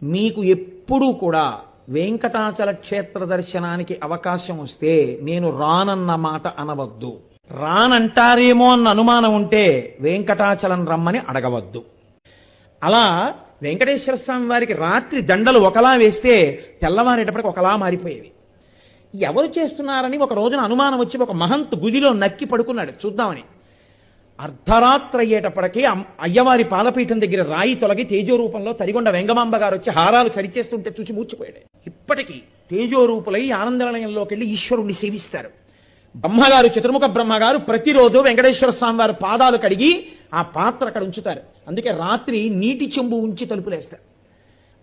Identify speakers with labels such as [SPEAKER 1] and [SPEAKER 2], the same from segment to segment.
[SPEAKER 1] మీకు ఎప్పుడూ కూడా వెంకటాచల క్షేత్ర దర్శనానికి అవకాశం వస్తే నేను రానన్న మాట అనవద్దు. రానంటారేమో అన్న అనుమానం ఉంటే వెంకటాచలం రమ్మని అడగవద్దు. అలా వెంకటేశ్వర స్వామి వారికి రాత్రి దండలు ఒకలా వేస్తే తెల్లవారేటప్పటికి ఒకలా మారిపోయేవి. ఎవరు చేస్తున్నారని ఒక రోజున అనుమానం వచ్చి ఒక మహంత్ గుదిలో నక్కి పడుకున్నాడు చూద్దామని. అర్ధరాత్రి అయ్యేటప్పటికీ అయ్యవారి పాలపీఠం దగ్గర రాయి తొలగి తేజోరూపంలో తరిగొండ వెంగమాంబ గారు వచ్చి హారాలు సరిచేస్తుంటే చూసి మూర్చిపోయాడు. ఇప్పటికీ తేజోరూపులై ఆనందనిలయంలోకి వెళ్ళి ఈశ్వరుణ్ణి సేవిస్తారు. బ్రహ్మగారు, చతుర్ముఖ బ్రహ్మగారు ప్రతిరోజు వెంకటేశ్వర స్వామి వారు పాదాలు కడిగి ఆ పాత్ర అక్కడ ఉంచుతారు. అందుకే రాత్రి నీటి చెంబు ఉంచి తలుపులేస్తారు.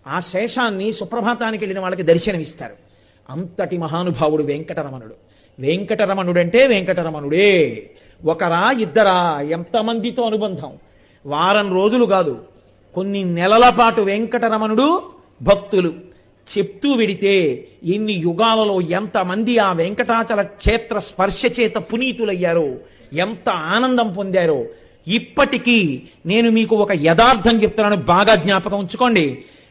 [SPEAKER 1] ఆ శేషాన్ని సుప్రభాతానికి వెళ్ళిన వాళ్ళకి దర్శనమిస్తారు. అంతటి మహానుభావుడు వెంకటరమణుడు. వెంకటరమణుడంటే వెంకటరమణుడే. ఒకరా ఇద్దరా, ఎంతమందితో అనుబంధం. వారం రోజులు కాదు, కొన్ని నెలల పాటు వెంకటరమణుడు భక్తులు చెప్తూ వెడితే ఎన్ని యుగాలలో ఎంతమంది ఆ వెంకటాచల క్షేత్ర స్పర్శ చేత పునీతులయ్యారో, ఎంత ఆనందం పొందారో. ఇప్పటికీ నేను మీకు ఒక యథార్థం చెప్తున్నాను, బాగా జ్ఞాపకం ఉంచుకోండి.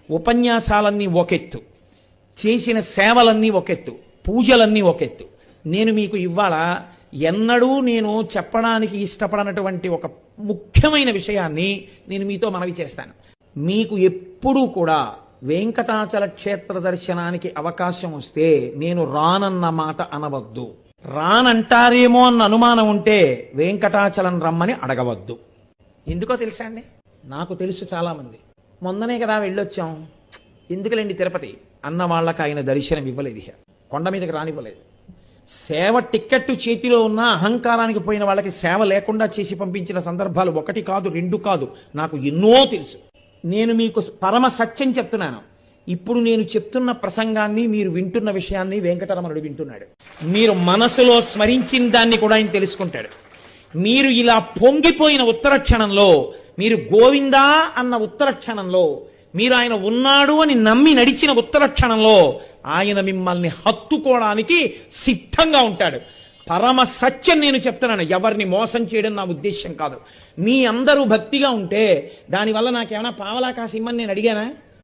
[SPEAKER 1] ఉపన్యాసాలన్నీ ఒకెత్తు, చేసిన సేవలన్నీ ఒకెత్తు, పూజలన్నీ ఒకెత్తు. నేను మీకు ఇవాళ ఎన్నడూ నేను చెప్పడానికి ఇష్టపడనటువంటి ఒక ముఖ్యమైన విషయాన్ని నేను మీతో మనవి చేస్తాను. మీకు ఎప్పుడూ కూడా వెంకటాచల క్షేత్ర దర్శనానికి అవకాశం వస్తే నేను రానన్న మాట అనవద్దు. రానంటారేమో అన్న అనుమానం ఉంటే వెంకటాచలం రమ్మని అడగవద్దు. ఎందుకో తెలుసా అండి? నాకు తెలుసు చాలామంది మొన్ననే కదా వెళ్ళొచ్చాం, ఎందుకులేండి తిరుపతి అన్న వాళ్ళకి ఆయన దర్శనం ఇవ్వలేదు, కొండ మీదకి రానివ్వలేదు. సేవ టిక్కెట్టు చేతిలో ఉన్న అహంకారానికి పోయిన వాళ్ళకి సేవ లేకుండా చేసి పంపించిన సందర్భాలు ఒకటి కాదు, రెండు కాదు, నాకు ఎన్నో తెలుసు. నేను మీకు పరమ సత్యం చెప్తున్నాను. ఇప్పుడు నేను చెప్తున్న ప్రసంగాన్ని, మీరు వింటున్న విషయాన్ని వెంకటరమణుడు వింటున్నాడు. మీరు మనసులో స్మరించిన దాన్ని కూడా ఆయన తెలుసుకుంటాడు. మీరు ఇలా పొంగిపోయిన ఉత్తర క్షణంలో, మీరు గోవిందా అన్న ఉత్తర క్షణంలో, మీరు ఆయన ఉన్నాడు అని నమ్మి నడిచిన ఉత్తర క్షణంలో ఆయన మిమ్మల్ని హత్తుకోవడానికి సిద్ధంగా ఉంటాడు. పరమ సత్యం నేను చెప్తున్నాను. ఎవరిని మోసం చేయడం నా ఉద్దేశం కాదు. మీ అందరూ భక్తిగా ఉంటే దానివల్ల నాకేమైనా పావలా కాసిమ్మని నేను అడిగానా?